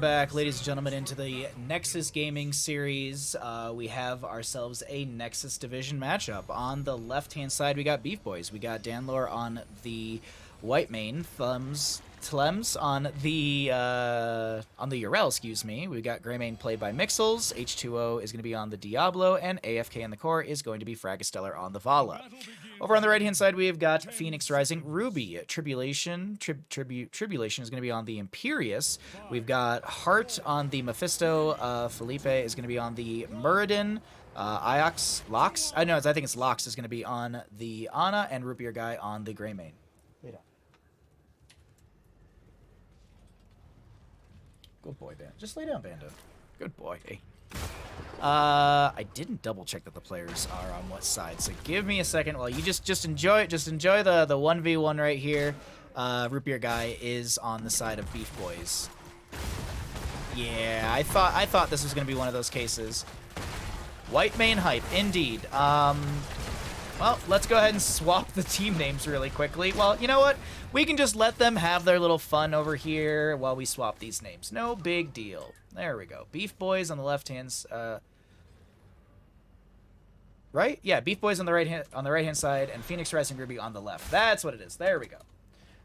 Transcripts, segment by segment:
Back, ladies and gentlemen, into the Nexus gaming series. We have ourselves a Nexus division matchup. On the left-hand side, we got BeefBois. We got Danlore on the white main, Tlems on the Urel, excuse me. We got Grey main played by Mixels. H2O is going to be on the Diablo, and AFK in the core is going to be Fragastellar on the Vala. Over on the right-hand side, we have got Phoenix Rising Ruby. Tribulation is going to be on the Imperius. We've got Heart on the Mephisto. Felipe is going to be on the Muradin. Iox, Lox. I think it's Lox is going to be on the Ana, and Root Beer Guy on the Grey main. Lay down. Good boy, Bando. Just lay down, Bando. Good boy. Hey. I didn't double check that the players are on what side, so give me a second while you just enjoy the 1v1 right here. Root Beer Guy is on the side of BeefBois. Yeah, I thought this was gonna be one of those cases. White main hype, indeed. Well, let's go ahead and swap the team names really quickly. Well, you know what? We can just let them have their little fun over here while we swap these names. No big deal. There we go. BeefBois on the left hand, right? Yeah, BeefBois on the right hand side, and Phoenix Rising Ruby on the left. That's what it is. There we go.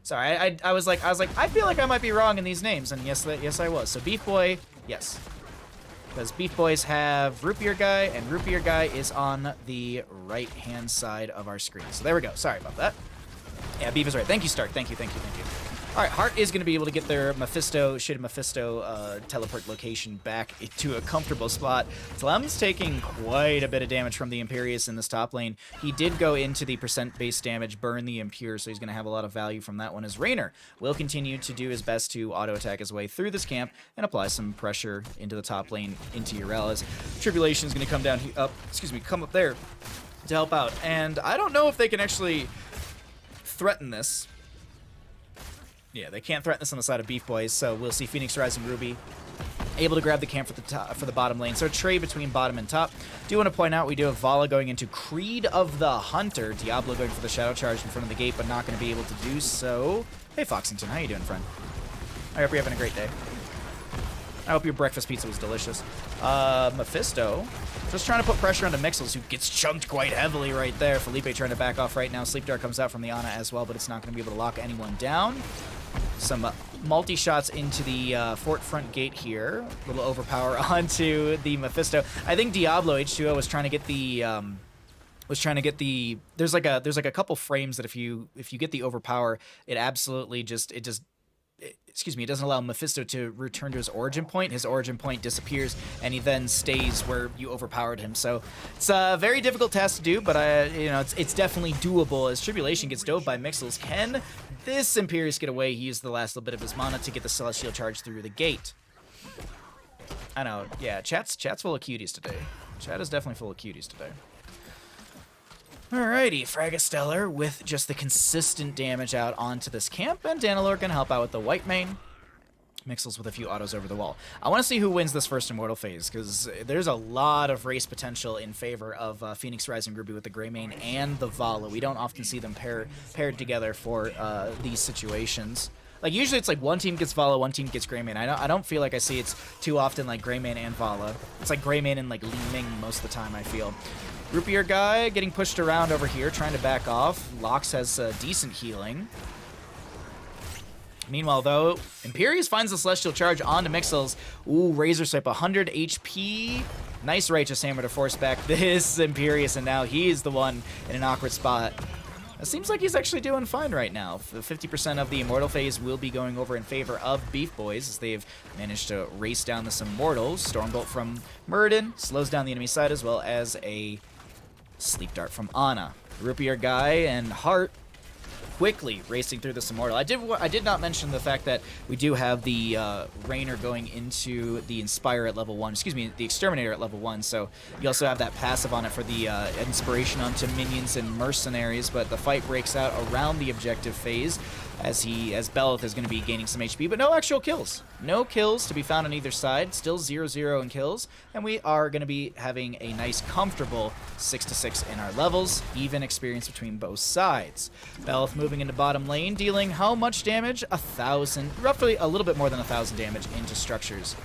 Sorry, I was like, I feel like I might be wrong in these names, and yes, I was. So BeefBois, yes. Because BeefBois have Root Beer Guy, and Root Beer Guy is on the right-hand side of our screen. So there we go. Sorry about that. Yeah, Beef is right. Thank you, Stark. Thank you. All right, Heart is going to be able to get their Mephisto teleport location back to a comfortable spot. Tlem's taking quite a bit of damage from the Imperius in this top lane. He did go into the percent-based damage, burn the Impure, so he's going to have a lot of value from that one. As Raynor will continue to do his best to auto-attack his way through this camp and apply some pressure into the top lane, into Urel, as Tribulation is going to come up there to help out. And I don't know if they can actually threaten this. Yeah, they can't threaten this on the side of BeefBois, so we'll see Phoenix Rising Ruby able to grab the camp for the bottom lane. So a trade between bottom and top. Do want to point out we do have Vala going into Creed of the Hunter. Diablo going for the Shadow Charge in front of the gate, but not going to be able to do so. Hey, Foxington, how you doing, friend? I hope you're having a great day. I hope your breakfast pizza was delicious. Mephisto, just trying to put pressure onto Mixels, who gets chunked quite heavily right there. Felipe trying to back off right now. Sleep Dart comes out from the Ana as well, but it's not going to be able to lock anyone down. Some multi-shots into the fort front gate here. A little overpower onto the Mephisto. I think Diablo H2O was trying to get the... There's like a couple frames that if you get the overpower, it absolutely it doesn't allow Mephisto to return to his origin point. His origin point disappears, and he then stays where you overpowered him. So it's a very difficult task to do, but it's definitely doable. As Tribulation gets dove by Mixels, can this Imperius get away? He used the last little bit of his mana to get the Celestial Charge through the gate. I know, yeah, chat's full of cuties today. Chat is definitely full of cuties today. Alrighty, Fragastellar with just the consistent damage out onto this camp, and Danilor can help out with the white main. Mixels with a few autos over the wall. I want to see who wins this first Immortal phase, because there's a lot of race potential in favor of Phoenix Rising Ruby with the Grey main and the Vala. We don't often see them paired together for these situations. Like, usually it's like one team gets Vala, one team gets Grey main. I don't feel like I see it's too often like Grey main and Vala. It's like Grey main and like Li Ming most of the time, I feel. Root Beer Guy getting pushed around over here, trying to back off. Lox has decent healing. Meanwhile, though, Imperius finds the Celestial Charge onto Mixels. Ooh, Razor Swipe, 100 HP. Nice Righteous Hammer to force back this Imperius, and now he is the one in an awkward spot. It seems like he's actually doing fine right now. 50% of the Immortal phase will be going over in favor of BeefBois, as they've managed to race down this Immortal. Stormbolt from Muradin slows down the enemy side, as well as a Sleep Dart from Ana. Root Beer Guy and Heart quickly racing through this Immortal. I did not mention the fact that we do have the Raynor going into the Inspire at level 1, excuse me, the Exterminator at level 1, so you also have that passive on it for the Inspiration onto minions and mercenaries, but the fight breaks out around the objective phase. as Belith is going to be gaining some HP, but no actual kills. No kills to be found on either side. Still 0-0 in kills, and we are going to be having a nice, comfortable 6-6 in our levels. Even experience between both sides. Belith moving into bottom lane, dealing how much damage? 1,000, roughly a little bit more than 1,000 damage into structures.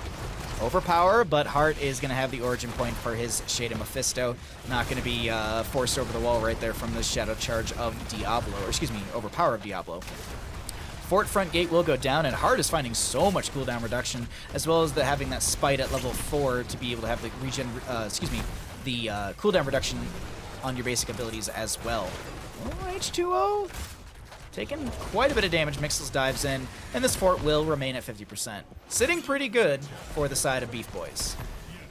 Overpower, but Hart is going to have the origin point for his Shade of Mephisto. Not going to be forced over the wall right there from the Shadow Charge of Diablo, or excuse me, Overpower of Diablo. Fort front gate will go down, and Hart is finding so much cooldown reduction, as well as having that Spite at level 4 to be able to have the cooldown reduction on your basic abilities as well. Oh, H2O taking quite a bit of damage. Mixels dives in, and this fort will remain at 50%. Sitting pretty good for the side of BeefBois.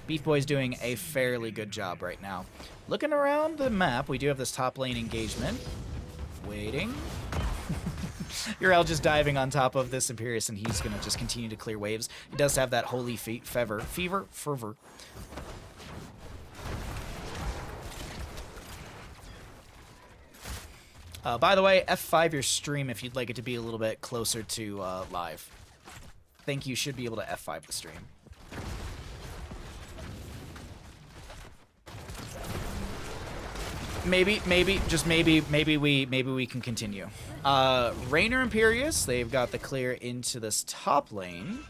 BeefBois doing a fairly good job right now. Looking around the map, we do have this top lane engagement. Waiting. Yrel just diving on top of this Imperius, and he's going to just continue to clear waves. He does have that holy fervor. By the way, F5 your stream if you'd like it to be a little bit closer to live. I think you should be able to F5 the stream. Maybe we can continue. Raynor Imperius, they've got the clear into this top lane.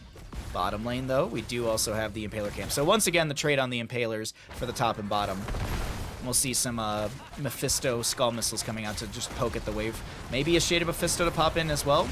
Bottom lane, though, we do also have the Impaler camp. So once again, the trade on the Impalers for the top and bottom. We'll see some Mephisto Skull Missiles coming out to just poke at the wave. Maybe a Shade of Mephisto to pop in as well.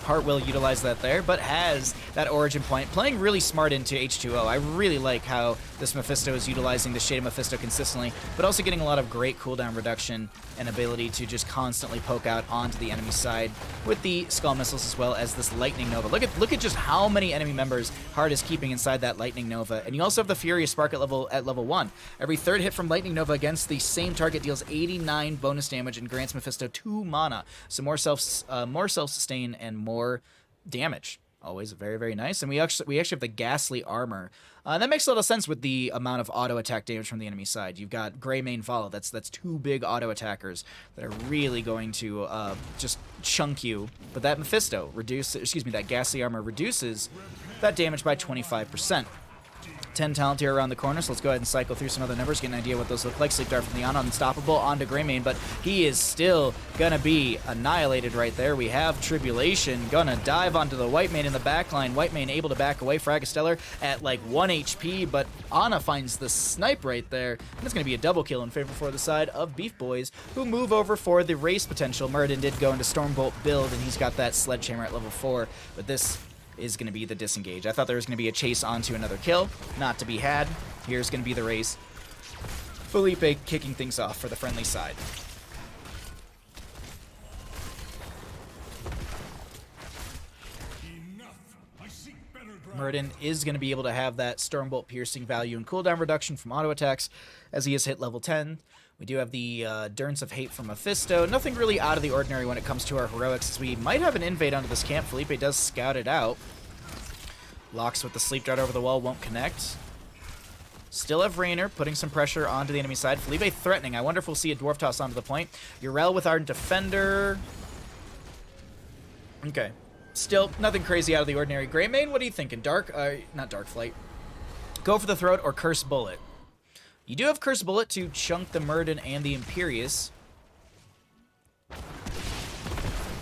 Hart will utilize that there, but has that origin point, playing really smart into H2O. I really like how this Mephisto is utilizing the Shade of Mephisto consistently, but also getting a lot of great cooldown reduction and ability to just constantly poke out onto the enemy side with the Skull Missiles as well as this Lightning Nova. Look at just how many enemy members Hart is keeping inside that Lightning Nova. And you also have the Furious Spark at level 1. Every third hit from Lightning Nova against the same target deals 89 bonus damage and grants Mephisto 2 mana. So more self-sustain and more damage. Always very, very nice. And we actually have the Ghastly Armor. That makes a lot of sense with the amount of auto attack damage from the enemy side. You've got Greymane Follow. That's 2 big auto attackers that are really going to just chunk you. But that Mephisto that Ghastly Armor reduces that damage by 25%. 10 talent here around the corner, so let's go ahead and cycle through some other numbers, get an idea what those look like. Sleep Dart from the Unstoppable onto Greymane, but he is still gonna be annihilated right there. We have Tribulation gonna dive onto the Whitemane in the backline. Whitemane able to back away. Fragastellar at like 1 HP, but Ana finds the snipe right there, and it's gonna be a double kill in favor for the side of BeefBois, who move over for the race potential. Muradin did go into Stormbolt build, and he's got that Sledgehammer at level 4, but this is going to be the disengage. I thought there was going to be a chase onto another kill. Not to be had. Here's going to be the race. Felipe kicking things off for the friendly side. Muradin is going to be able to have that Stormbolt piercing value and cooldown reduction from auto attacks as he has hit level 10. We do have the Durance of Hate from Mephisto. Nothing really out of the ordinary when it comes to our heroics, as we might have an invade onto this camp. Felipe does scout it out. Locks with the Sleep Dart over the wall, won't connect. Still have Raynor putting some pressure onto the enemy side. Felipe threatening. I wonder if we'll see a Dwarf Toss onto the point. Yrel with our Defender. Okay. Still nothing crazy out of the ordinary. Greymane, what are you thinking? Not Dark Flight. Go for the throat or Curse Bullet. You do have Curse Bullet to chunk the Muradin and the Imperius.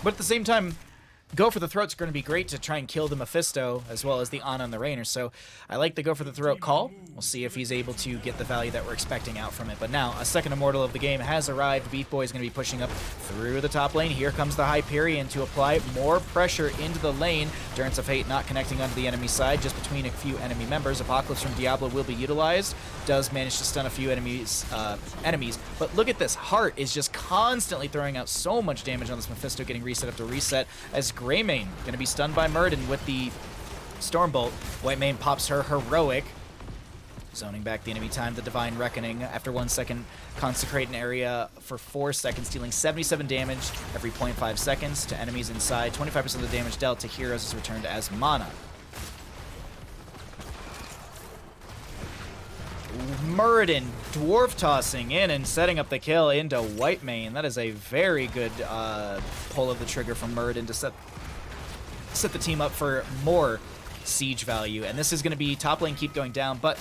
But at the same time, Go for the Throat's going to be great to try and kill the Mephisto, as well as the Ana and the Raynor, so I like the Go for the Throat call. We'll see if he's able to get the value that we're expecting out from it. But now, a second Immortal of the game has arrived. BeefBois is going to be pushing up through the top lane. Here comes the Hyperion to apply more pressure into the lane. Durance of Hate not connecting onto the enemy side, just between a few enemy members. Apocalypse from Diablo will be utilized. Does manage to stun a few enemies. But look at this. Hart is just constantly throwing out so much damage on this Mephisto, getting reset up to reset, as Greymane going to be stunned by Muradin with the Stormbolt. Whitemane pops her Heroic, zoning back the enemy time. The Divine Reckoning, after 1 second, consecrate an area for 4 seconds, dealing 77 damage every 0.5 seconds to enemies inside. 25% of the damage dealt to heroes is returned as mana. Muradin dwarf tossing in and setting up the kill into Whitemane. That is a very good pull of the trigger from Muradin to set the team up for more siege value. And this is going to be top lane keep going down, but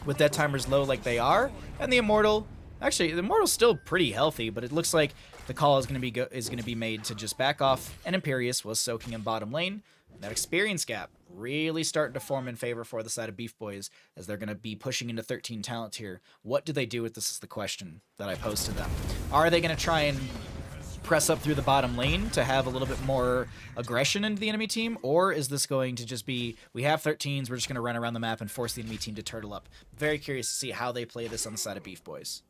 with death timers low like they are, and the Immortal, actually the Immortal's still pretty healthy, but it looks like the call is going to be made to just back off, and Imperius was soaking in bottom lane. That experience gap really starting to form in favor for the side of BeefBois as they're going to be pushing into 13 talent here. What do they do with this is the question that I posed to them. Are they going to try and press up through the bottom lane to have a little bit more aggression into the enemy team, or is this going to just be, we have 13s, we're just going to run around the map and force the enemy team to turtle up? Very curious to see how they play this on the side of BeefBois.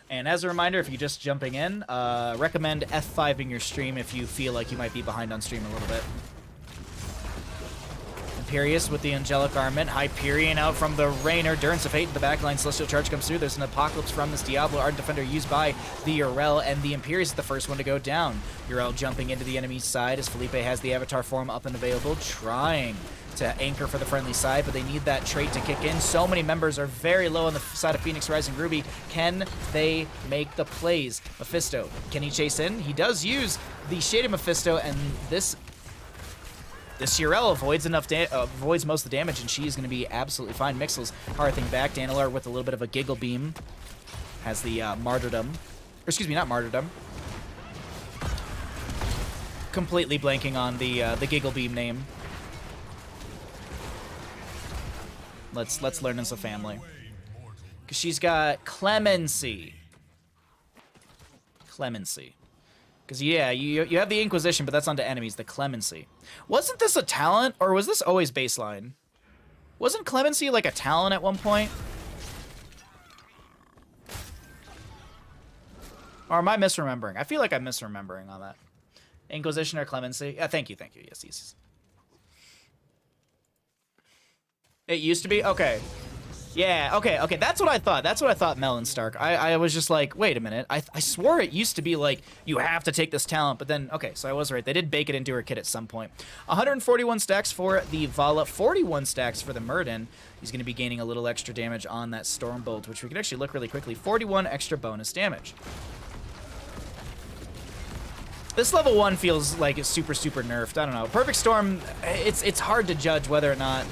And as a reminder, if you're just jumping in, recommend F5ing your stream if you feel like you might be behind on stream a little bit. Imperius with the Angelic Armament. Hyperion out from the Rainer. Durance of Fate in the backline. Celestial Charge comes through. There's an Apocalypse from this Diablo Ardent Defender used by the Urel, and the Imperius is the first one to go down. Urel jumping into the enemy's side as Felipe has the Avatar form up and available, trying to anchor for the friendly side, but they need that trait to kick in. So many members are very low on the side of Phoenix Rising Ruby. Can they make the plays? Mephisto, can he chase in? He does use the Shaded Mephisto, and this Urel avoids most of the damage, and she is going to be absolutely fine. Mixel's hearthing back. Danilar with a little bit of a giggle beam has the martyrdom. Or excuse me, not martyrdom. Completely blanking on the giggle beam name. Let's learn as a family. Because she's got Clemency. Clemency. Because, yeah, you have the Inquisition, but that's onto enemies, the Clemency. Wasn't this a talent, or was this always baseline? Wasn't Clemency like a talent at one point? Or am I misremembering? I feel like I'm misremembering on that. Inquisition or Clemency? Yeah, thank you. Yes, yes. It used to be? Okay. Yeah, okay. That's what I thought, Melon Stark. I was just like, wait a minute. I swore it used to be like, you have to take this talent, but then, okay, so I was right. They did bake it into her kit at some point. 141 stacks for the Vala, 41 stacks for the Muradin. He's going to be gaining a little extra damage on that Stormbolt, which we can actually look really quickly. 41 extra bonus damage. This level 1 feels like it's super nerfed. I don't know. Perfect Storm, it's hard to judge whether or not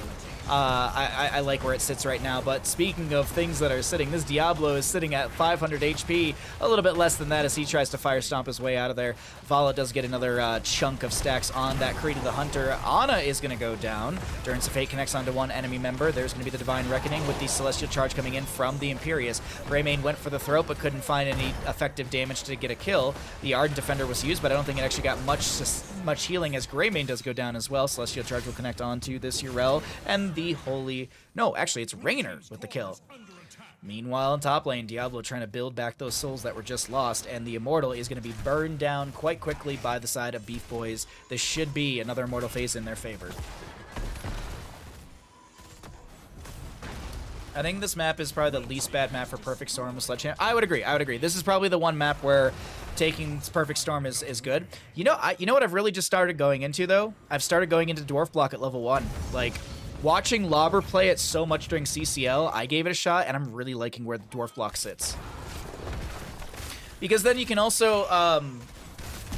I like where it sits right now, but speaking of things that are sitting, this Diablo is sitting at 500 HP, a little bit less than that as he tries to fire stomp his way out of there. Vala does get another chunk of stacks on that Creed of the Hunter. Ana is going to go down. Durance of Fate connects onto one enemy member. There's going to be the Divine Reckoning with the Celestial Charge coming in from the Imperius. Greymane went for the throat, but couldn't find any effective damage to get a kill. The Ardent Defender was used, but I don't think it actually got much healing as Greymane does go down as well. Celestial Charge will connect onto this Urel, and the holy... No, actually, it's Rainer with the kill. Meanwhile, in top lane, Diablo trying to build back those souls that were just lost, and the Immortal is going to be burned down quite quickly by the side of BeefBois. This should be another Immortal phase in their favor. I think this map is probably the least bad map for Perfect Storm with Sledgehammer. I would agree. This is probably the one map where taking Perfect Storm is good. You know what I've really just started going into, though? I've started going into Dwarf Block at level 1. Like, watching Lobber play it so much during CCL, I gave it a shot, and I'm really liking where the Dwarf Block sits. Because then you can also,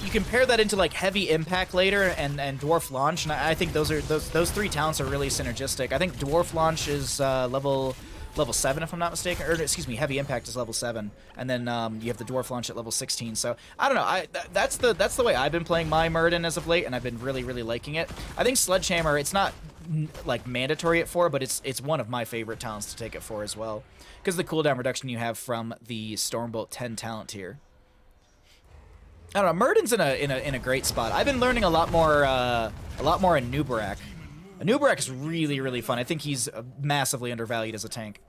you can pair that into, like, Heavy Impact later and Dwarf Launch, and I think those three talents are really synergistic. I think Dwarf Launch is level 7, if I'm not mistaken, or excuse me, Heavy Impact is level 7, and then you have the Dwarf Launch at level 16. So I don't know. That's the way I've been playing my Muradin as of late, and I've been really liking it. I think Sledgehammer, it's not like mandatory at 4, but it's one of my favorite talents to take at 4 as well, because the cooldown reduction you have from the Stormbolt 10 talent tier. I don't know. Muradin's in a great spot. I've been learning a lot more in Nubarak. Nubarak is really fun. I think he's massively undervalued as a tank.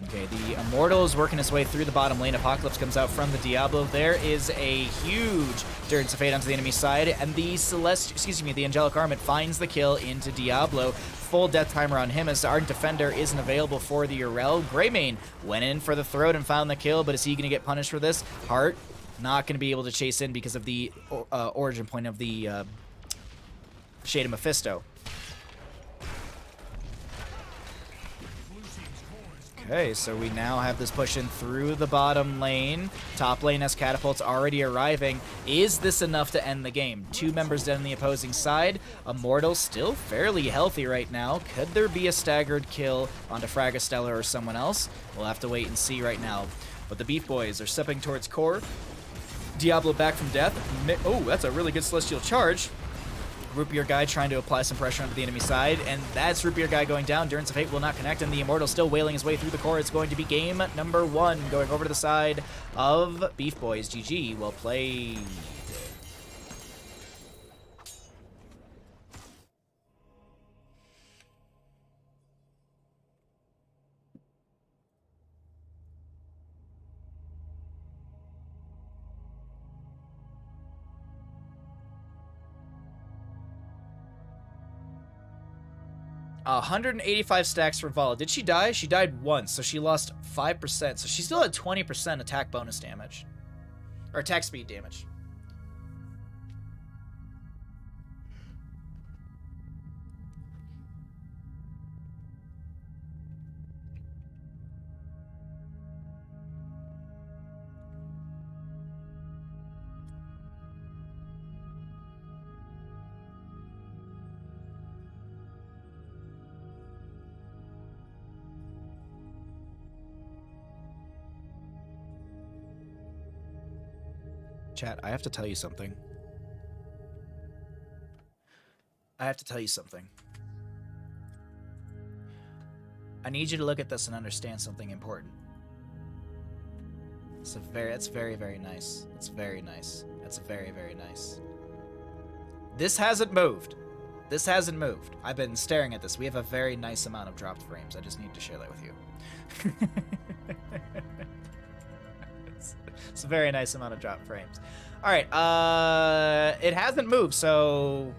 Okay, the Immortal is working his way through the bottom lane. Apocalypse comes out from the Diablo. There is a huge Durance of Fate onto the enemy side, and the Angelic Armament finds the kill into Diablo. full death timer on him as our defender isn't available for the Urel. Greymane went in for the throat and found the kill, but is he going to get punished for this? Hart not going to be able to chase in because of the origin point of the Shade of Mephisto. Okay, so we now have this push in through the bottom lane. Top lane has catapults already arriving. Is this enough to end the game? 2 members dead on the opposing side. Immortal still fairly healthy right now. Could there be a staggered kill onto Fragastella or someone else? We'll have to wait and see right now. But the BeefBois are stepping towards core. Diablo back from death. Oh, that's a really good Celestial Charge. Root Guy trying to apply some pressure onto the enemy side, and that's Root Guy going down. Durance of Hate will not connect, and the Immortal still wailing his way through the core. It's going to be game number 1, going over to the side of BeefBois. GG, well played. 185 stacks for Vala. Did she die? She died once, so she lost 5%. So she still had 20% attack bonus damage. Or attack speed damage. Chat, I have to tell you something. I have to tell you something. I need you to look at this and understand something important. It's very, very nice. It's very nice. That's very, very nice. This hasn't moved. This hasn't moved. I've been staring at this. We have a very nice amount of dropped frames. I just need to share that with you. It's a very nice amount of drop frames. All right, it hasn't moved, so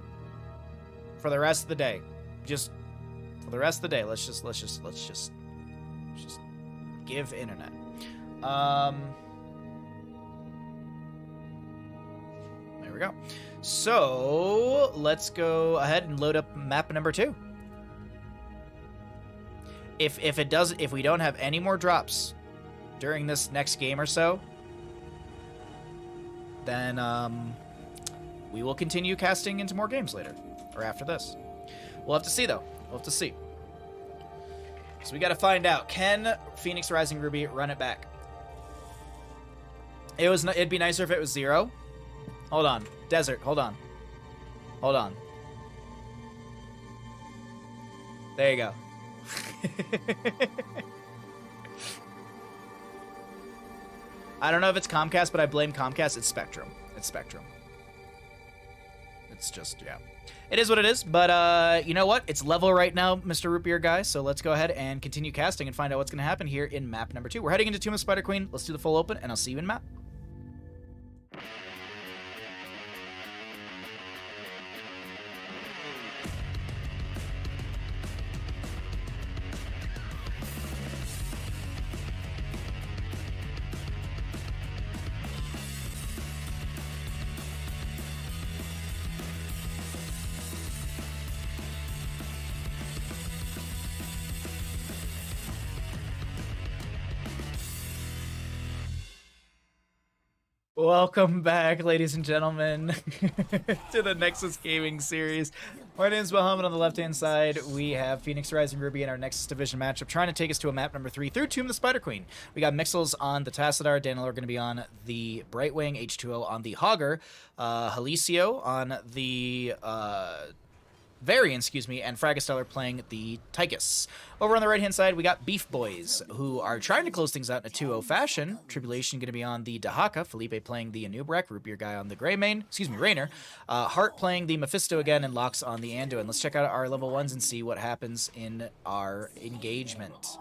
for the rest of the day, for the rest of the day, let's just give internet. There we go. So let's go ahead and load up map number 2. If we don't have any more drops during this next game or so, then we will continue casting into more games later, or after this. We'll have to see, though. We'll have to see. So we got to find out. Can Phoenix Rising Ruby run it back? It'd be nicer if it was 0. Hold on. Desert, hold on. Hold on. There you go. I don't know if it's Comcast, but I blame Comcast. It's Spectrum. It's Spectrum. It's just, yeah. It is what it is, but you know what? It's level right now, Mr. Root Beer Guy, so let's go ahead and continue casting and find out what's going to happen here in map number 2. We're heading into Tomb of Spider Queen. Let's do the full open, and I'll see you in map. Welcome back, ladies and gentlemen, to the Nexus Gaming Series. My name is Bahamut. On the left-hand side, we have Phoenix Rising Ruby in our Nexus Division matchup, trying to take us to a map number 3 through Tomb of the Spider Queen. We got Mixels on the Tassadar, Daniel are going to be on the Brightwing, H2O on the Hogger, Halicio on the Varian, excuse me, and Fragastellar playing the Tychus. Over on the right-hand side, we got BeefBois, who are trying to close things out in a 2-0 fashion. Tribulation going to be on the Dahaka, Felipe playing the Anubrek, Root Beer Guy on the Greymane, excuse me, Raynor, Hart playing the Mephisto again, and Locks on the Anduin. Let's check out our level 1s and see what happens in our engagement.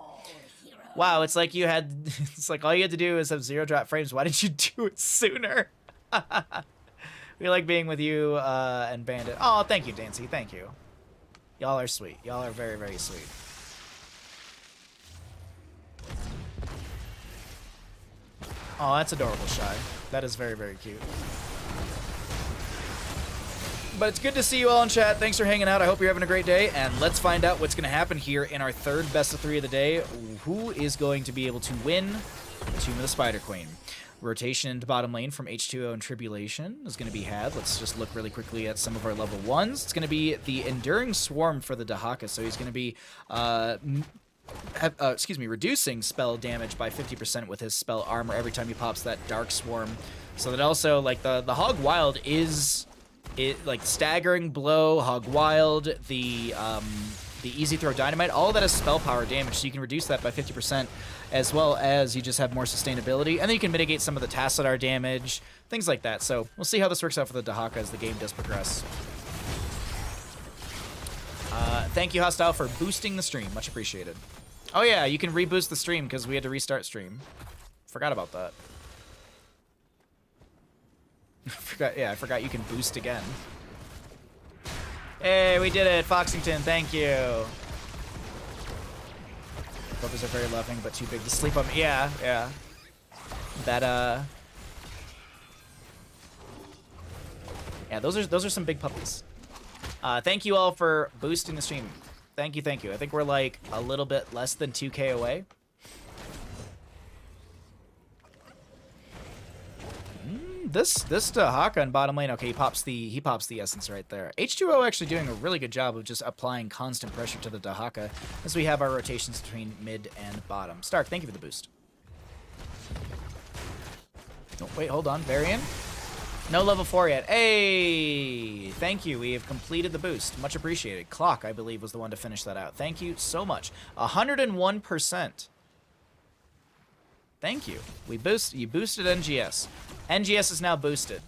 Wow, it's like you had, it's like all you had to do is have 0 drop frames. Why didn't you do it sooner? We like being with you and Bandit. Oh, thank you, Dancy. Thank you. Y'all are sweet. Y'all are very, very sweet. Oh, that's adorable, Shy. That is very, very cute. But it's good to see you all in chat. Thanks for hanging out. I hope you're having a great day. And let's find out what's going to happen here in our third best of 3 of the day. Who is going to be able to win Tomb of the Spider Queen? Rotation into bottom lane from H2O and Tribulation is going to be had. Let's just look really quickly at some of our level 1s. It's going to be the Enduring Swarm for the Dahaka. So he's going to be... reducing spell damage by 50% with his spell armor every time he pops that Dark Swarm. So that also, like, the Hog Wild is... like Staggering Blow, Hog Wild, the Easy Throw Dynamite, all of that is spell power damage, so you can reduce that by 50%, as well as you just have more sustainability, and then you can mitigate some of the Tassadar damage, things like that. So we'll see how this works out for the Dahaka as the game does progress. Thank you, Hostile, for boosting the stream. Much appreciated. Oh yeah, you can reboost the stream because we had to restart stream. Forgot about that. I forgot you can boost again. Hey, we did it, Foxington, thank you. Puppies are very loving, but too big to sleep on. Yeah. That, yeah, those are some big puppies. Thank you all for boosting the stream. Thank you. I think we're like a little bit less than 2K away. This Dahaka in bottom lane, okay, he pops the essence right there. H2O actually doing a really good job of just applying constant pressure to the Dahaka as we have our rotations between mid and bottom. Stark, thank you for the boost. Oh, wait, hold on, Varian. No level 4 yet. Hey, thank you. We have completed the boost. Much appreciated. Clock, I believe, was the one to finish that out. Thank you so much. 101%. Thank you. You boosted NGS. NGS is now boosted.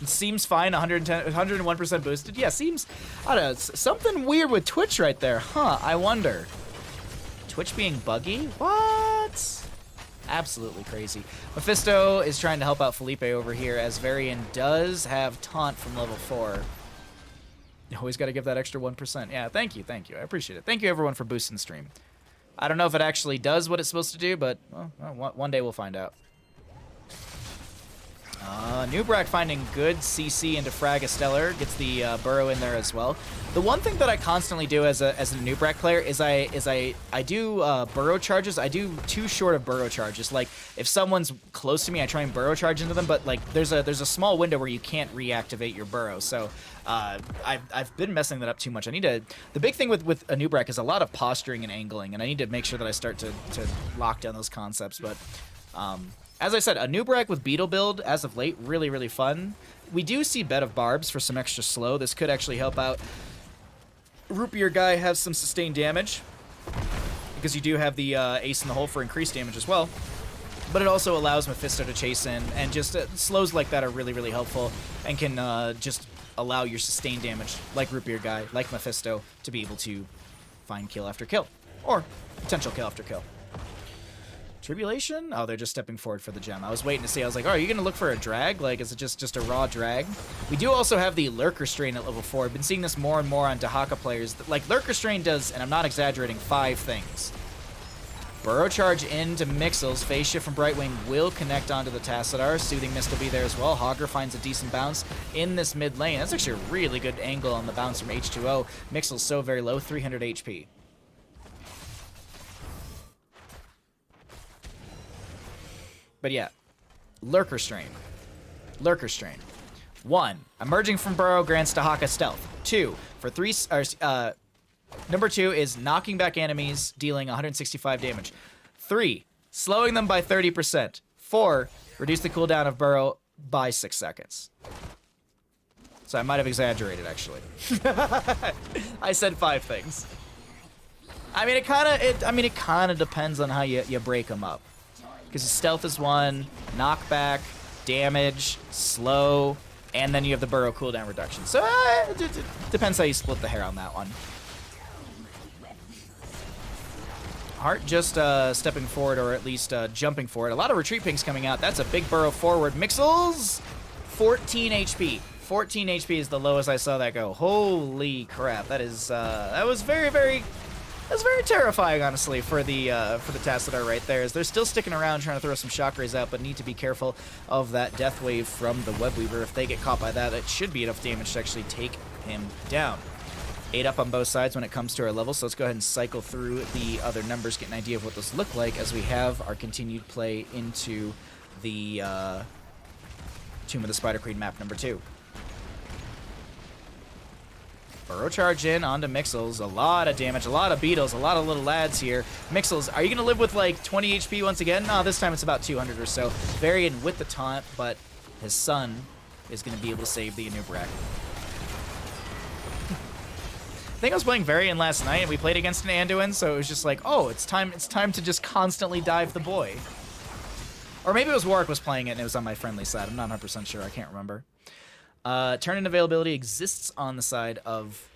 It seems fine. 101% boosted. Yeah, seems, I don't know, something weird with Twitch right there. Huh, I wonder. Twitch being buggy? What? Absolutely crazy. Mephisto is trying to help out Felipe over here, as Varian does have taunt from level 4. You always got to give that extra 1%. Yeah, thank you. I appreciate it. Thank you, everyone, for boosting the stream. I don't know if it actually does what it's supposed to do, but well, one day we'll find out. Nubrak finding good CC into Fragastellar, gets the burrow in there as well. The one thing that I constantly do as a Nubrak player is I do burrow charges. I do too short of burrow charges. Like if someone's close to me, I try and burrow charge into them, but like there's a small window where you can't reactivate your burrow. So I've been messing that up too much. I need to. The big thing with a Nubrak is a lot of posturing and angling, and I need to make sure that I start to lock down those concepts. But as I said, a Nubrak with Beetle build, as of late, really, really fun. We do see Bed of Barbs for some extra slow. This could actually help out Root Beer Guy have some sustained damage, because you do have the Ace in the Hole for increased damage as well. But it also allows Mephisto to chase in, and just slows like that are really, really helpful, and can just allow your sustained damage, like Root Beer Guy, like Mephisto, to be able to find kill after kill, or potential kill after kill. Tribulation? Oh, they're just stepping forward for the gem. I was waiting to see. I was like, oh, are you going to look for a drag? Like, is it just a raw drag? We do also have the Lurker Strain at level 4. I've been seeing this more and more on Dahaka players. Like, Lurker Strain does, and I'm not exaggerating, 5 things. Burrow Charge into Mixels. Phase Shift from Brightwing will connect onto the Tassadar. Soothing Mist will be there as well. Hogger finds a decent bounce in this mid lane. That's actually a really good angle on the bounce from H2O. Mixels so very low, 300 HP. But yeah, Lurker Strain. Lurker Strain. 1, emerging from Burrow grants Dahaka stealth. 2, for 3, number 2 is knocking back enemies, dealing 165 damage. 3, slowing them by 30%. 4, reduce the cooldown of Burrow by 6 seconds. So I might have exaggerated, actually. I said 5 things. I mean, it kind of depends on how you break them up. Because stealth is 1, knockback, damage, slow, and then you have the burrow cooldown reduction. So it depends how you split the hair on that one. Heart just stepping forward, or at least jumping forward. A lot of retreat pings coming out. That's a big burrow forward. Mixels, 14 HP. 14 HP is the lowest I saw that go. Holy crap. That is, that was very terrifying, honestly, for the Tassadar right there. As they're still sticking around trying to throw some shock rays out, but need to be careful of that death wave from the Web Weaver. If they get caught by that, it should be enough damage to actually take him down. 8 up on both sides when it comes to our level, so let's go ahead and cycle through the other numbers, get an idea of what those look like as we have our continued play into the Tomb of the Spider Queen map number 2. Burrow charge in onto Mixels. A lot of damage, a lot of beetles, a lot of little lads here. Mixels, are you going to live with like 20 HP once again? No, this time it's about 200 or so. Varian with the taunt, but his son is going to be able to save the Anub'arak. I think I was playing Varian last night and we played against an Anduin, so it was just like, oh, it's time to just constantly dive the boy. Or maybe it was Warwick was playing it and it was on my friendly side. I'm not 100% sure. I can't remember. Turn-in availability exists on the side of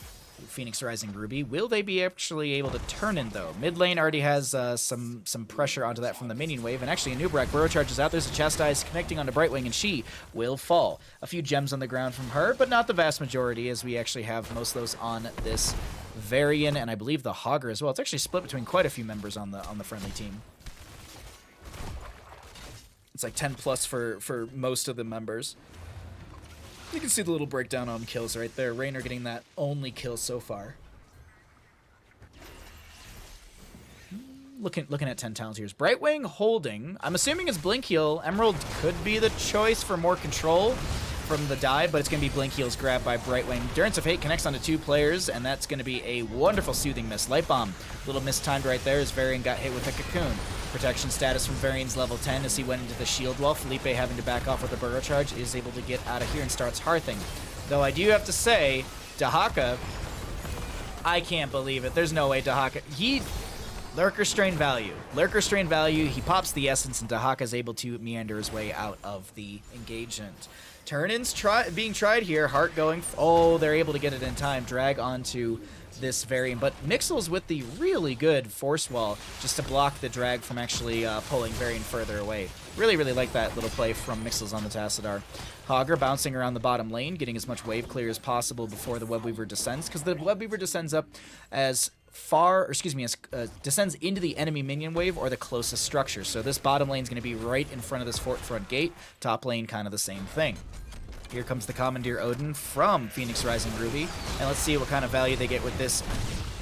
Phoenix Rising Ruby. Will they be actually able to turn in, though? Mid lane already has some pressure onto that from the minion wave, and actually Anub'arak burrow charges out. There's a Chastise connecting onto Brightwing, and she will fall. A few gems on the ground from her, but not the vast majority, as we actually have most of those on this Varian, and I believe the Hogger as well. It's actually split between quite a few members on the friendly team. It's like 10 plus for most of the members. You can see the little breakdown on kills right there. Raynor getting that only kill so far. Looking at 10 talent tiers. Brightwing holding. I'm assuming it's Blink Heal. Emerald could be the choice for more control from the dive, but it's going to be Blink Heal's grab by Brightwing. Durance of Hate connects onto 2 players, and that's going to be a wonderful soothing miss. Light Bomb, little mistimed right there as Varian got hit with a Cocoon. Protection status from Varian's level 10 as he went into the shield wall. Felipe, having to back off with a burrow charge, is able to get out of here and starts hearthing. Though I do have to say, Dahaka, I can't believe it. There's no way Dahaka... Lurker Strain value. Lurker Strain value, he pops the essence, and Dahaka is able to meander his way out of the engagement. Turn-ins being tried here. Heart going... Oh, they're able to get it in time. Drag onto this Varian, but Mixels with the really good force wall just to block the drag from actually pulling Varian further away. Really like that little play from Mixels on the Tassadar. Hogger bouncing around the bottom lane, getting as much wave clear as possible before the Webweaver descends, because the Webweaver descends up as far, or excuse me, descends into the enemy minion wave or the closest structure. So this bottom lane is going to be right in front of this fort front gate. Top lane, kind of the same thing. Here comes the Commandeer Odin from Phoenix Rising Ruby, and let's see what kind of value they get with this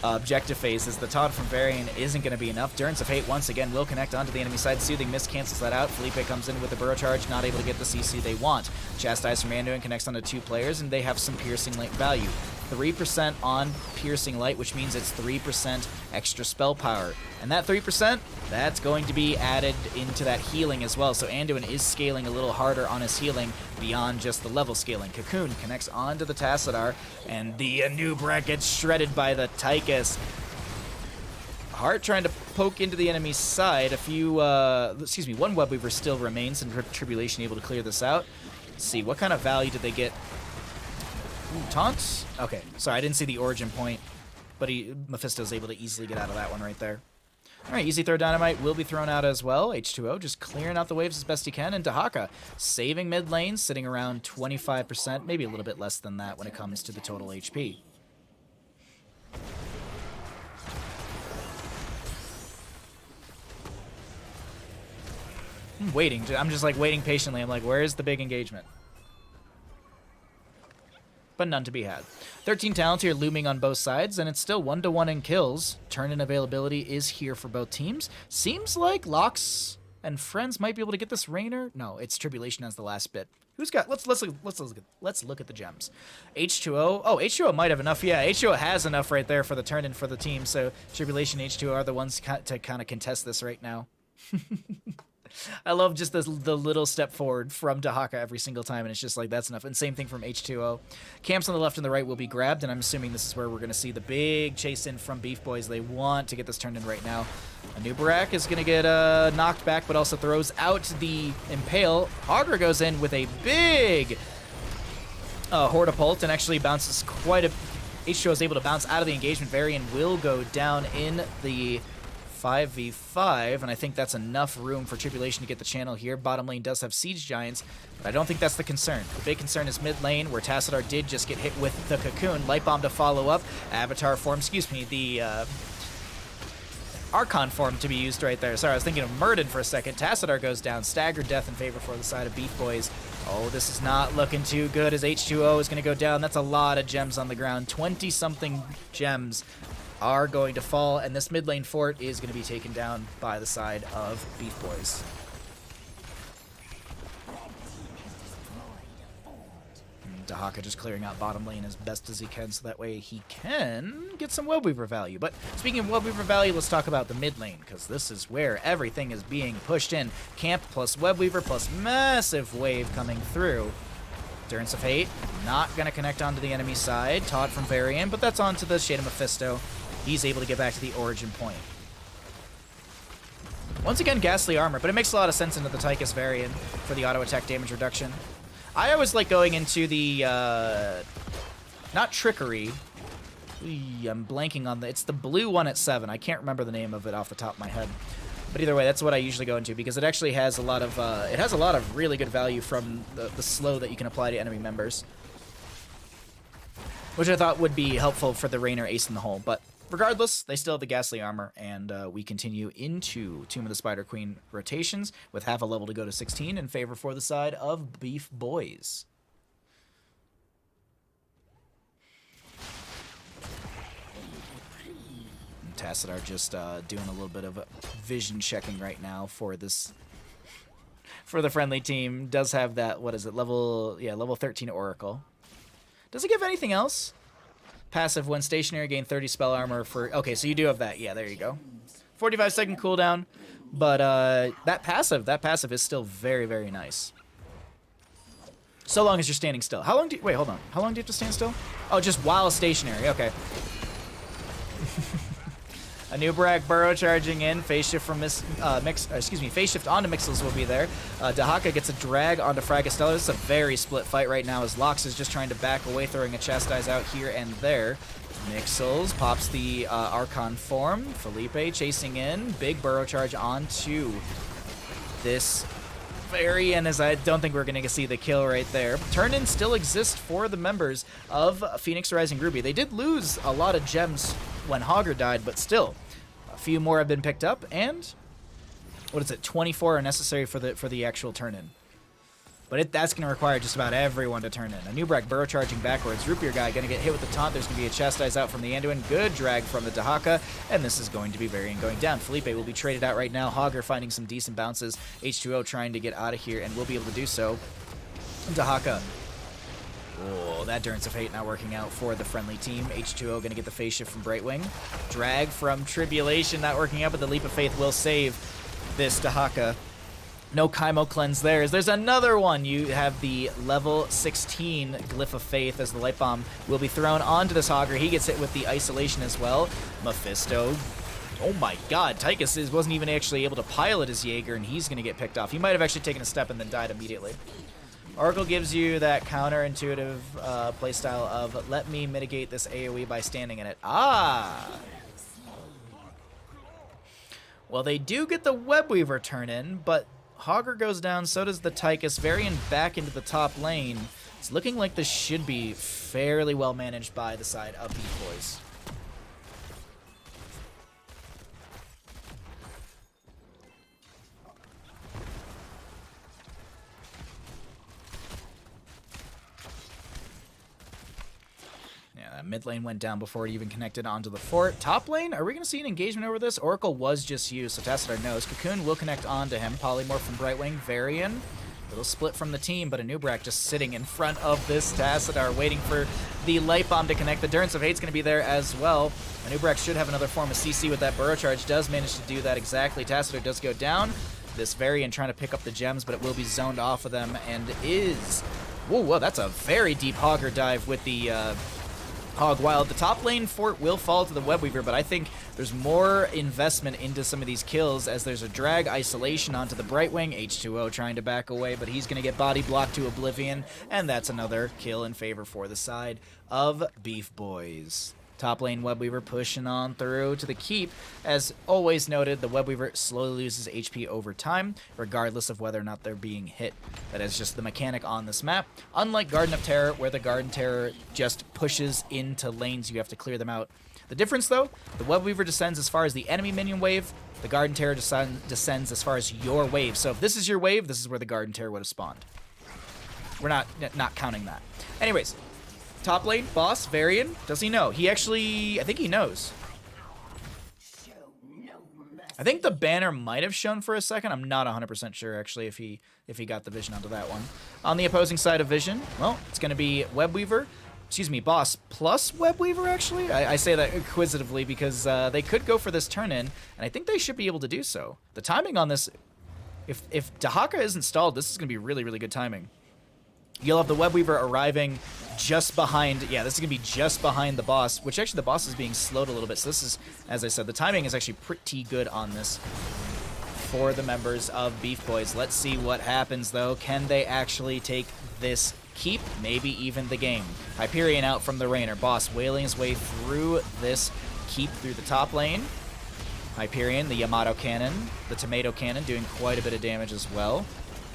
objective phase, as the taunt from Varian isn't going to be enough. Durance of Hate once again will connect onto the enemy side. Soothing Mist cancels that out. Felipe comes in with the burrow charge, not able to get the CC they want. Chastise from Anduin connects onto 2 players, and they have some piercing light value. 3% on piercing light, which means it's 3% extra spell power. And that 3%, that's going to be added into that healing as well. So Anduin is scaling a little harder on his healing beyond just the level scaling. Cocoon connects onto the Tassadar, and the Anub'arak gets shredded by the Tychus. Heart trying to poke into the enemy's side. One Webweaver still remains, and Tribulation able to clear this out. Let's see, what kind of value did they get? Ooh, taunts? Okay, sorry, I didn't see the origin point, but Mephisto's able to easily get out of that one right there. All right, easy throw dynamite will be thrown out as well. H2O just clearing out the waves as best he can, and Dahaka saving mid lane, sitting around 25%, maybe a little bit less than that when it comes to the total HP. I'm waiting. I'm just like waiting patiently. I'm like, where is the big engagement? But none to be had. 13 talent here looming on both sides, and it's still 1-to-1 in kills. Turn-in availability is here for both teams. Seems like Lox and friends might be able to get this Raynor. No, it's Tribulation as the last bit. Who's got? Let's look at the gems. H2O. Oh, H2O might have enough. Yeah, H2O has enough right there for the turn-in for the team. So Tribulation and H2O are the ones to kind of contest this right now. I love just the little step forward from Dahaka every single time, and it's just like, that's enough. And same thing from H2O. Camps on the left and the right will be grabbed, and I'm assuming this is where we're going to see the big chase in from BeefBois. They want to get this turned in right now. Anub'arak is going to get knocked back, but also throws out the Impale. Hogger goes in with a big Hortapult and actually bounces quite a... H2O is able to bounce out of the engagement. Varian will go down in the 5v5, and I think that's enough room for Tribulation to get the channel here. Bottom lane does have Siege Giants, but I don't think that's the concern. The big concern is mid lane, where Tassadar did just get hit with the Cocoon. Light Bomb to follow up. Avatar form, excuse me, the Archon form to be used right there. Sorry, I was thinking of Murden for a second. Tassadar goes down. Staggered death in favor for the side of BeefBois. Oh, this is not looking too good as H2O is going to go down. That's a lot of gems on the ground. 20-something gems are going to fall, and this mid lane fort is going to be taken down by the side of BeefBois. Dahaka just clearing out bottom lane as best as he can, so that way he can get some Webweaver value. But speaking of Webweaver value, let's talk about the mid lane, because this is where everything is being pushed in. Camp plus Webweaver plus massive wave coming through. Endurance of Hate, not going to connect onto the enemy side. Taunt from Varian, but that's onto the Shade of Mephisto. He's able to get back to the origin point. Once again, Ghastly Armor, but it makes a lot of sense into the Tychus Varian for the auto attack damage reduction. I always like going into the, not Trickery. I'm blanking on it's the blue one at 7. I can't remember the name of it off the top of my head. But either way, that's what I usually go into, because it actually has a lot of, really good value from the slow that you can apply to enemy members. Which I thought would be helpful for the Rainer Ace in the Hole, but regardless, they still have the Ghastly Armor, and we continue into Tomb of the Spider Queen rotations with half a level to go to 16 in favor for the side of BeefBois. Tassadar just doing a little bit of vision checking right now for this, for the friendly team. Does have that, what is it, level 13 Oracle. Does it give anything else? Passive, when stationary, gain 30 spell armor for... Okay, so you do have that. Yeah, there you go. 45-second cooldown. But that passive is still very, very nice. So long as you're standing still. How long do you... Wait, hold on. How long do you have to stand still? Oh, just while stationary. Okay. A new Brag burrow charging in. Phase shift from phase shift onto Mixels will be there. Dahaka gets a drag onto Fragastella. This is a very split fight right now as Lox is just trying to back away, throwing a Chastise out here and there. Mixels pops the Archon form. Felipe chasing in. Big burrow charge onto this Varian, as I don't think we're going to see the kill right there. Turn-in still exists for the members of Phoenix Rising Ruby. They did lose a lot of gems when Hogger died, but still, a few more have been picked up, and what is it? 24 are necessary for the actual turn-in. But that's going to require just about everyone to turn in. A Nubrak burrow charging backwards. Rupier guy going to get hit with the taunt. There's going to be a Chastise out from the Anduin. Good drag from the Dahaka, and this is going to be Varian going down. Felipe will be traded out right now. Hogger finding some decent bounces. H2O trying to get out of here, and will be able to do so. Dahaka. Oh, that Endurance of Hate not working out for the friendly team. H2O going to get the phase shift from Brightwing. Drag from Tribulation not working out, but the Leap of Faith will save this Dahaka. No Chymo Cleanse there. There's another one. You have the level 16 Glyph of Faith as the Light Bomb will be thrown onto this Hogger. He gets hit with the Isolation as well. Mephisto. Oh my god, Tychus wasn't even actually able to pilot his Jaeger, and he's going to get picked off. He might have actually taken a step and then died immediately. Oracle gives you that counterintuitive playstyle of, let me mitigate this AoE by standing in it. Ah! Well, they do get the Webweaver turn in, but Hogger goes down, so does the Tychus. Varian back into the top lane. It's looking like this should be fairly well managed by the side of BeefBois. Mid lane went down before it even connected onto the fort. Top lane, are we going to see an engagement over this? Oracle was just used, so Tassadar knows. Cocoon will connect onto him. Polymorph from Brightwing. Varian, little split from the team, but a Nubrak just sitting in front of this Tassadar, waiting for the Light Bomb to connect. The Endurance of Hate's going to be there as well. A Nubrak should have another form of CC with that Burrow Charge. Does manage to do that exactly. Tassadar does go down. This Varian trying to pick up the gems, but it will be zoned off of them, and is... Whoa, that's a very deep Hogger dive with the... Hog Wild. The top lane fort will fall to the Webweaver, but I think there's more investment into some of these kills as there's a drag isolation onto the Brightwing. H2O trying to back away, but he's going to get body blocked to oblivion, and that's another kill in favor for the side of BeefBois. Top lane Webweaver pushing on through to the keep. As always noted, the Webweaver slowly loses HP over time, regardless of whether or not they're being hit. That is just the mechanic on this map. Unlike Garden of Terror, where the Garden Terror just pushes into lanes, you have to clear them out. The difference, though, the Webweaver descends as far as the enemy minion wave. The Garden Terror descends as far as your wave. So if this is your wave, this is where the Garden Terror would have spawned. We're not counting that. Anyways, top lane, boss, Varian, does he know? He actually, I think he knows. I think the banner might have shown for a second. I'm not 100% sure, actually, if he got the vision onto that one. On the opposing side of vision, well, it's going to be Webweaver. Excuse me, boss plus Webweaver, actually. I say that inquisitively because they could go for this turn-in, and I think they should be able to do so. The timing on this, if Dahaka isn't stalled, this is going to be really, really good timing. You'll have the Webweaver arriving just behind, yeah, this is going to be just behind the boss, which actually the boss is being slowed a little bit. So this is, as I said, the timing is actually pretty good on this for the members of BeefBois. Let's see what happens, though. Can they actually take this keep? Maybe even the game. Hyperion out from the Rainer. Boss wailing his way through this keep through the top lane. Hyperion, the Yamato cannon, the tomato cannon doing quite a bit of damage as well.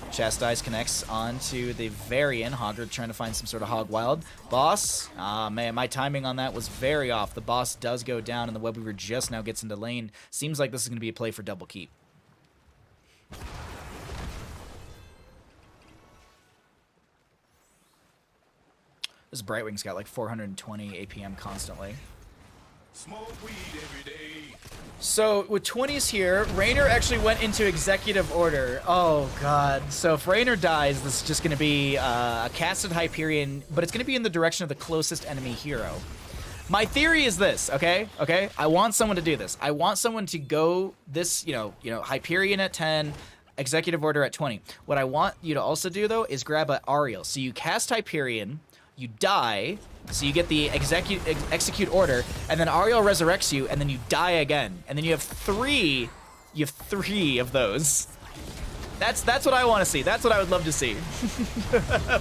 Chastise connects onto the Varian. Hogger trying to find some sort of hog wild. Boss, man, my timing on that was very off. The boss does go down, and the Webweaver just now gets into lane. Seems like this is going to be a play for double keep. This Brightwing's got like 420 APM constantly. Smoke weed every day. So with 20s here, Rainer actually went into executive order. Oh god. So if Rainer dies, this is just going to be a casted Hyperion, but it's going to be in the direction of the closest enemy hero. My theory is this, okay? Okay? I want someone to do this. I want someone to go this, you know, Hyperion at 10, executive order at 20. What I want you to also do, though, is grab an Ariel. So you cast Hyperion, you die, so you get the execute order, and then Ariel resurrects you, and then you die again. And then you have three of those. That's what I want to see. That's what I would love to see.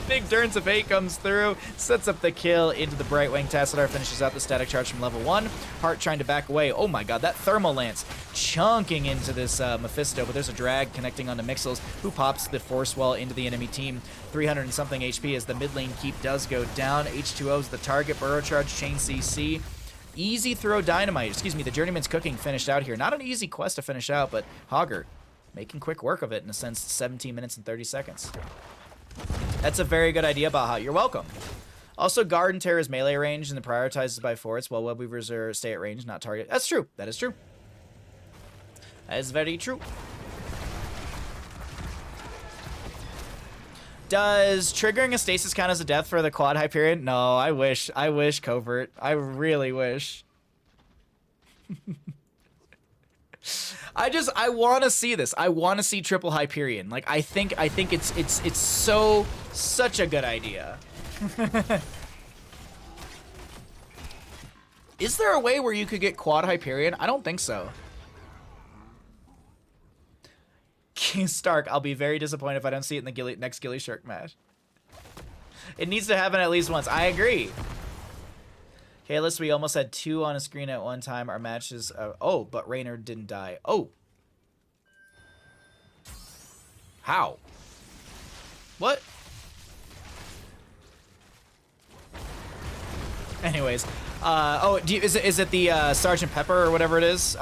Big Durance of Hate comes through, sets up the kill into the Brightwing. Tassadar finishes out the static charge from level 1. Heart trying to back away. Oh my god, that Thermal Lance chunking into this Mephisto, but there's a drag connecting onto Mixels, who pops the Force Wall into the enemy team. 300 and something HP as the mid lane keep does go down. H2O's the target. Burrow Charge, Chain CC. Easy throw Dynamite. Excuse me, the Journeyman's Cooking finished out here. Not an easy quest to finish out, but Hogger making quick work of it in a sense. 17 minutes and 30 seconds. That's a very good idea, Baha. You're welcome. Also, Garden Terror is melee range and prioritizes by forts, while Webweavers are stay at range, not target. That's true. That is true. That is very true. Does triggering a stasis count as a death for the quad Hyperion? No, I wish. I wish, Covert. I really wish. I want to see this. I want to see triple Hyperion. Like, I think it's such a good idea. Is there a way where you could get quad Hyperion? I don't think so. King Stark, I'll be very disappointed if I don't see it in the next Gilly Shark match. It needs to happen at least once. I agree. Okay, listen, we almost had 2 on a screen at one time. Our matches... oh, but Rainer didn't die. Oh. How? What? Anyways. Oh, is it the Sergeant Pepper or whatever it is?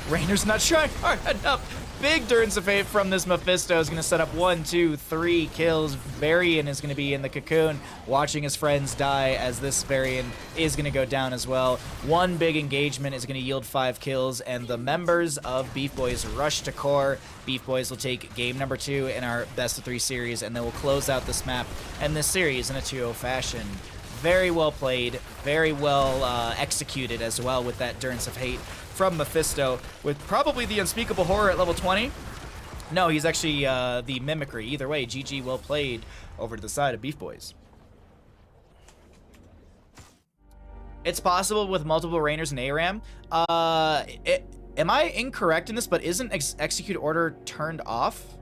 Rainer's not trying hard enough. Big Durance of Fate from this Mephisto is going to set up 1, 2, 3 kills. Varian is going to be in the cocoon, watching his friends die, as this Varian is going to go down as well. One big engagement is going to yield 5 kills, and the members of BeefBois rush to core. BeefBois will take game number 2 in our best of 3 series, and then we'll close out this map and this series in a 2-0 fashion. Very well played, very well executed as well with that Durance of Hate from Mephisto, with probably the Unspeakable Horror at level 20. No, he's actually the Mimicry. Either way, GG well played over to the side of BeefBois. It's possible with multiple Rainers and ARAM. Am I incorrect in this, but isn't Execute Order turned off?